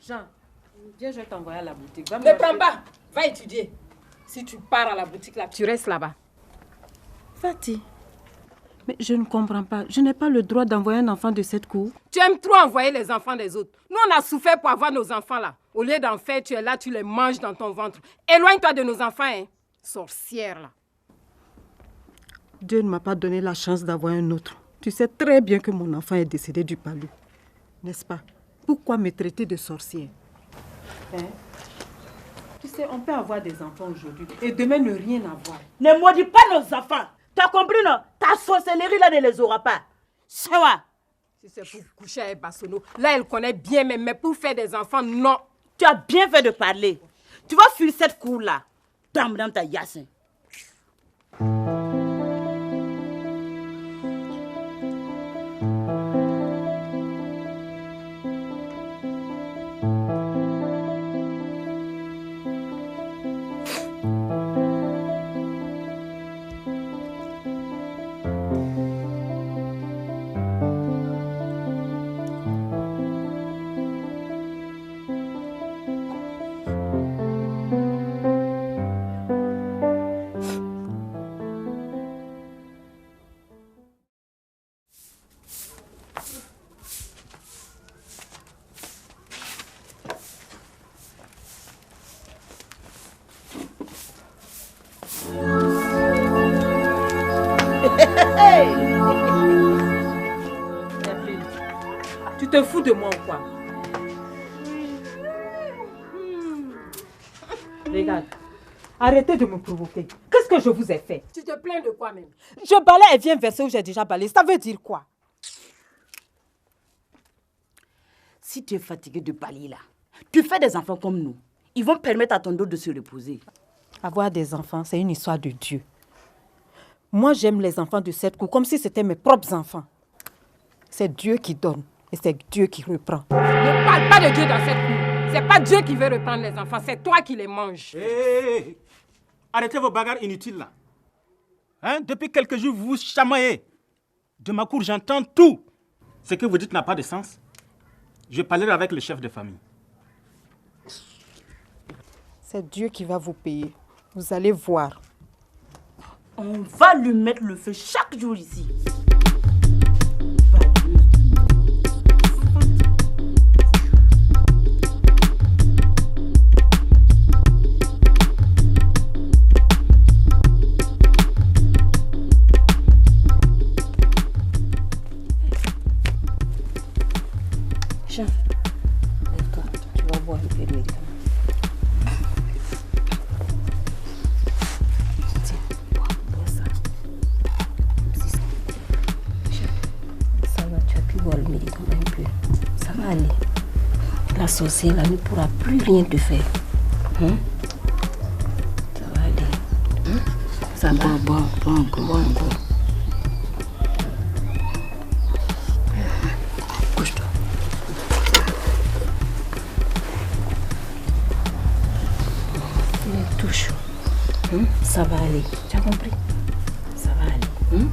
Jean, viens, je vais t'envoyer à la boutique. Ne prends pas, va étudier. Si tu pars à la boutique là, tu restes là-bas. Fatih, mais je ne comprends pas. Je n'ai pas le droit d'envoyer un enfant de cette cour. Tu aimes trop envoyer les enfants des autres. Nous, on a souffert pour avoir nos enfants là. Au lieu d'en faire, tu es là, tu les manges dans ton ventre. Éloigne-toi de nos enfants, hein. Sorcière là. Dieu ne m'a pas donné la chance d'avoir un autre. Tu sais très bien que mon enfant est décédé du palu. N'est-ce pas? Pourquoi me traiter de sorcière? Hein? Tu sais, on peut avoir des enfants aujourd'hui et demain ne rien avoir. Ne maudis pas nos enfants. Tu as compris, non? Ta sorcellerie là ne les aura pas. Ça va. Si c'est pour coucher avec Bassono, là elle connaît bien, mais pour faire des enfants, non. Tu as bien fait de parler. Tu vas fuir cette cour là. Dans ta yassin. Tu te fous de moi ou quoi? Regarde, arrêtez de me provoquer. Qu'est-ce que je vous ai fait? Tu te plains de quoi même? Je balaye, elle vient verser où j'ai déjà balayé. Ça veut dire quoi? Si tu es fatigué de balayer là, tu fais des enfants comme nous. Ils vont permettre à ton dos de se reposer. Avoir des enfants, c'est une histoire de Dieu. Moi, j'aime les enfants de cette cour comme si c'était mes propres enfants. C'est Dieu qui donne et c'est Dieu qui reprend. Ne parle pas de Dieu dans cette cour. C'est pas Dieu qui veut reprendre les enfants, c'est toi qui les manges. Hey, arrêtez vos bagarres inutiles là. Hein? Depuis quelques jours, vous vous chamaillez. De ma cour, j'entends tout. Ce que vous dites n'a pas de sens. Je parlerai avec le chef de famille. C'est Dieu qui va vous payer. Vous allez voir. On va lui mettre le feu chaque jour ici. Jean, lève-toi. Tu vas boire un peu de médicament. Allez, la sorcière là ne pourra plus rien te faire. Hein? Ça va aller. Hein? Ça va. Bon encore. Couche-toi. Les touches. Hein? Ça va aller. Tu as compris? Ça va aller. Hein?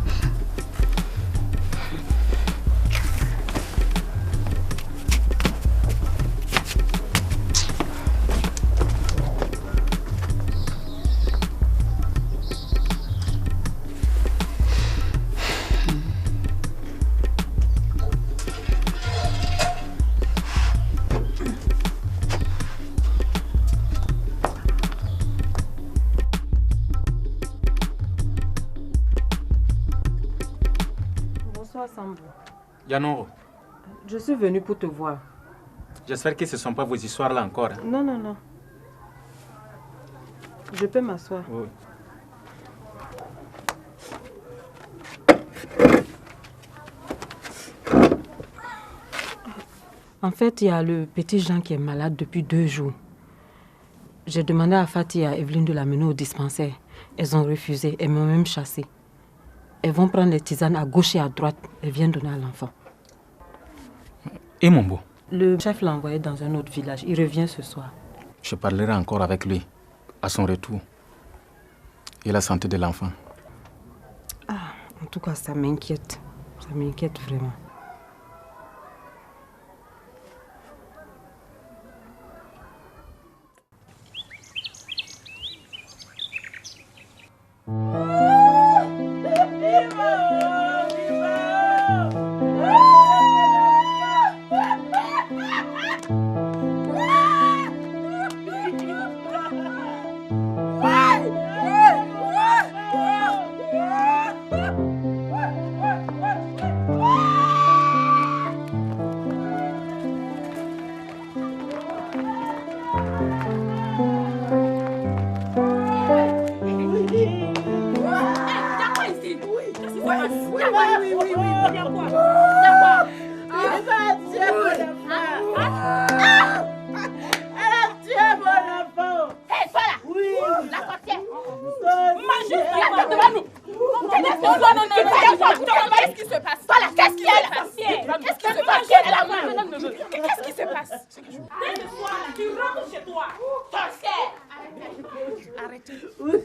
Yanoro, je suis venue pour te voir. j'espère que ce ne sont pas vos histoires là encore. Hein? Non. Je peux m'asseoir. Oui. En fait, il y a le petit Jean qui est malade depuis 2 jours. J'ai demandé à Fatih et à Evelyne de l'amener au dispensaire. Elles ont refusé. Elles m'ont même chassée. Elles vont prendre les tisanes à gauche et à droite. Elles viennent donner à l'enfant. Et mon beau? Le chef l'a envoyé dans un autre village. Il revient ce soir. Je parlerai encore avec lui à son retour. Et la santé de l'enfant. Ah, en tout cas, ça m'inquiète. Ça m'inquiète vraiment. Dès ce soir, tu rentres chez toi. Sorcière. Arrêtez. Vous ne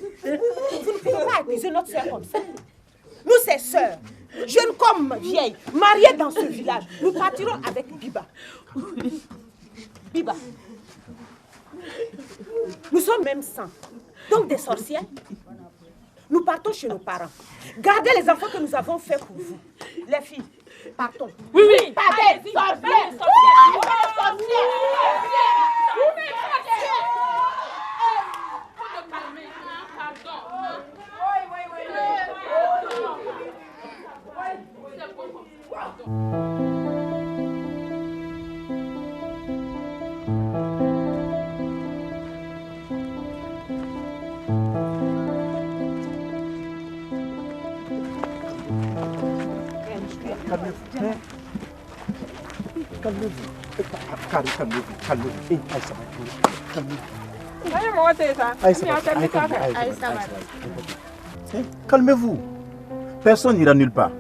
pouvez pas accuser notre sœur comme ça. Nous, ses sœurs, jeunes comme vieilles, mariées dans ce village, nous partirons avec Biba. Biba. Nous sommes même 100. Donc des sorcières. Nous partons chez nos parents. Gardez les enfants que nous avons faits pour vous. Les filles, partons. Oui, oui. Partez, sorcières. Calmez-vous. Personne n'ira nulle part.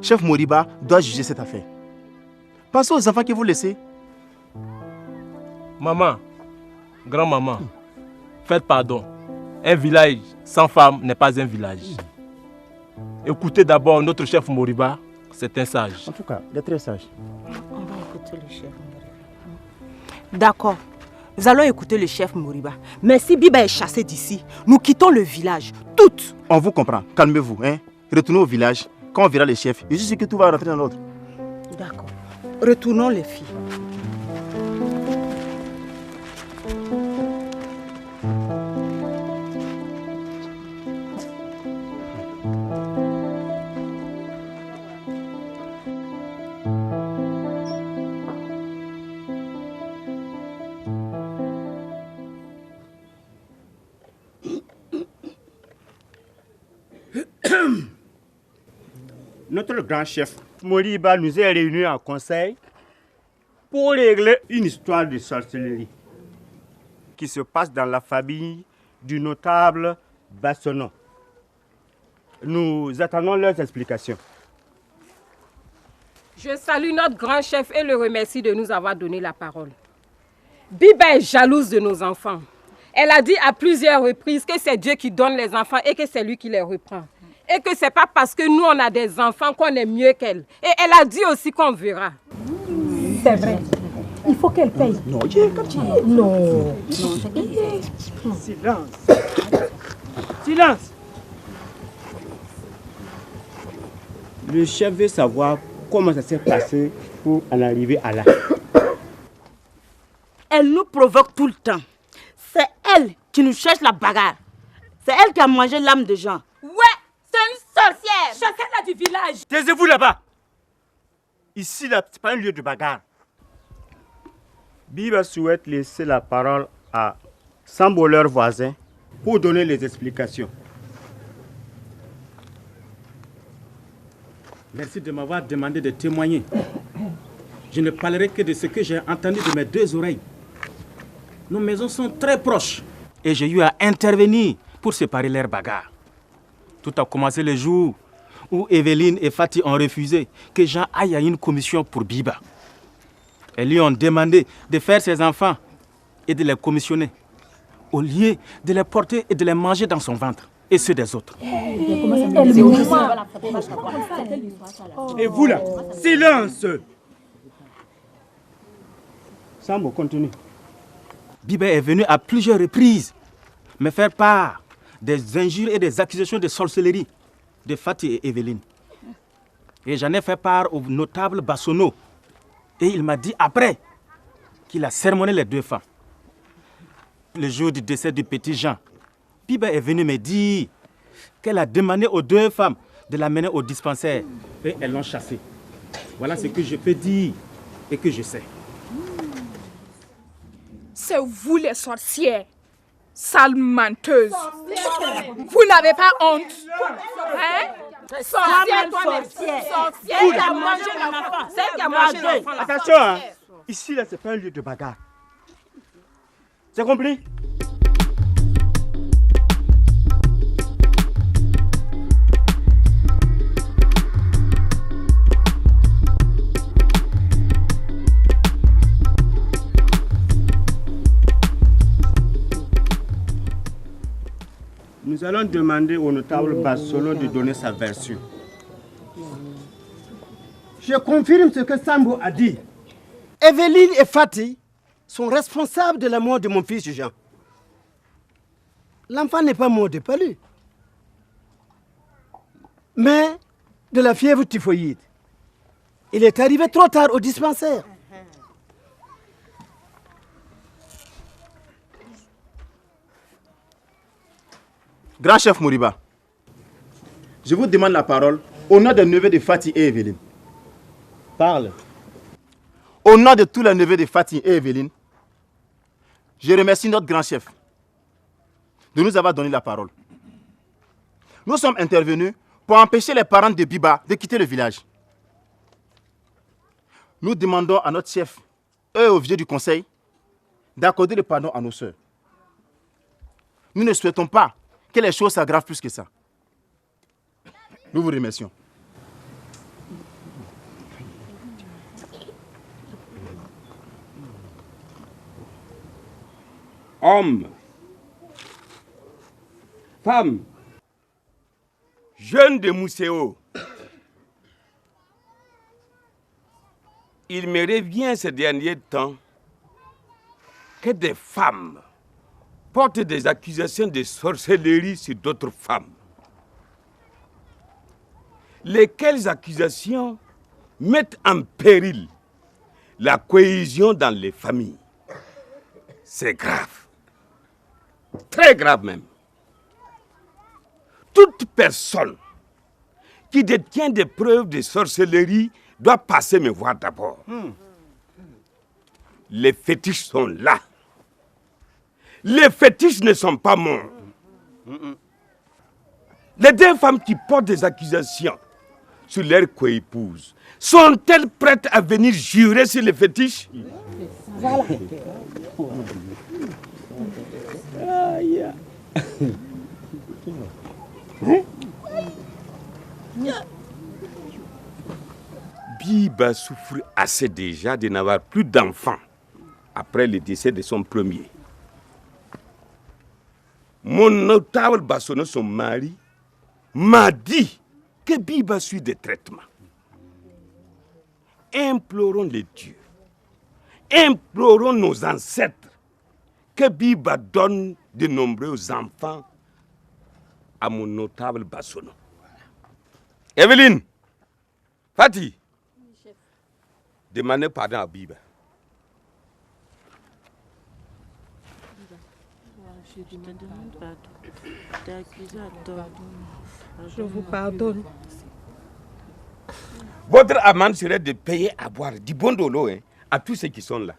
Chef Moriba doit juger cette affaire. Pensez aux enfants que vous laissez. Maman, grand-maman, faites pardon. Un village sans femme n'est pas un village. Écoutez d'abord notre chef Moriba, c'est un sage. En tout cas, il est très sage. On va écouter le chef Moriba. D'accord. Nous allons écouter le chef Moriba. Mais si Biba est chassée d'ici, nous quittons le village. Toutes. On vous comprend. Calmez-vous. Hein? Retournez au village. Quand on verra les chefs, je suis sûr que tout va rentrer dans l'ordre. D'accord. Retournons les filles. Notre grand chef Moriba nous est réunis en conseil pour régler une histoire de sorcellerie qui se passe dans la famille du notable Bassonon. Nous attendons leurs explications. Je salue notre grand chef et le remercie de nous avoir donné la parole. Biba est jalouse de nos enfants. Elle a dit à plusieurs reprises que c'est Dieu qui donne les enfants et que c'est lui qui les reprend. Et que c'est pas parce que nous on a des enfants qu'on est mieux qu'elle. Et elle a dit aussi qu'on verra. C'est vrai. Il faut qu'elle paye. Non, Non. Silence. Silence. Le chef veut savoir comment ça s'est passé pour en arriver à là. Elle nous provoque tout le temps. C'est elle qui nous cherche la bagarre. C'est elle qui a mangé l'âme de Jean. Ouais, c'est une sorcière. Chacun là du village. Taisez-vous là-bas. Ici, là, c'est pas un lieu de bagarre. Biba souhaite laisser la parole à Sambo, leur voisin, pour donner les explications. Merci de m'avoir demandé de témoigner. Je ne parlerai que de ce que j'ai entendu de mes deux oreilles. Nos maisons sont très proches et j'ai eu à intervenir pour séparer leurs bagarres. Tout a commencé le jour où Evelyne et Fatih ont refusé que Jean aille à une commission pour Biba. Elles lui ont demandé de faire ses enfants et de les commissionner, au lieu de les porter et de les manger dans son ventre et ceux des autres. Et vous là, silence! Sambo, continue. Biba est venu à plusieurs reprises me faire part des injures et des accusations de sorcellerie de Fatih et Evelyne. Et j'en ai fait part au notable Bassono. Et il m'a dit après qu'il a sermonné les deux femmes. Le jour du décès du petit Jean, Biba est venue me dire qu'elle a demandé aux deux femmes de l'amener au dispensaire. Et elles l'ont chassée. Voilà ce que je peux dire et que je sais. C'est vous les sorcières, sales menteuses. Vous n'avez pas honte. Hein? Sorcière, toi-même. Sorcière qui a mangé l'enfant. Celle qui a mangé l'enfant. Attention, hein. Ici, là, c'est pas un lieu de bagarre. C'est compris? Nous allons demander au notable Bassolo de donner sa version. Je confirme ce que Sambo a dit. Evelyne et Fatih sont responsables de la mort de mon fils Jean. L'enfant n'est pas mort de palu, mais de la fièvre typhoïde. Il est arrivé trop tard au dispensaire. Grand chef Moriba, je vous demande la parole au nom des neveux de Fatih et Evelyne. Parle. Au nom de tous les neveux de Fatih et Evelyne, je remercie notre grand chef de nous avoir donné la parole. Nous sommes intervenus pour empêcher les parents de Biba de quitter le village. Nous demandons à notre chef et aux vieux du conseil d'accorder le pardon à nos sœurs. Nous ne souhaitons pas que les choses s'aggravent plus que ça. Nous vous remercions. Hommes, femmes, jeunes de Mousséo, il me revient ces derniers temps que des femmes portent des accusations de sorcellerie sur d'autres femmes. Lesquelles accusations mettent en péril la cohésion dans les familles. C'est grave. Très grave même. Toute personne qui détient des preuves de sorcellerie doit passer me voir d'abord. Les fétiches sont là. Les fétiches ne sont pas morts. Les deux femmes qui portent des accusations sur leur coépouse, sont-elles prêtes à venir jurer sur les fétiches? Voilà. Biba souffre assez déjà de n'avoir plus d'enfants après le décès de son premier. Mon notable Bassono, son mari, m'a dit que Biba suit des traitements. Implorons les dieux, implorons nos ancêtres que Biba donne de nombreux enfants à mon notable Bassono. Evelyne, Fatih, demandez pardon à Biba. Je vous pardonne. Votre amende serait de payer à boire du bon dolo à tous ceux qui sont là.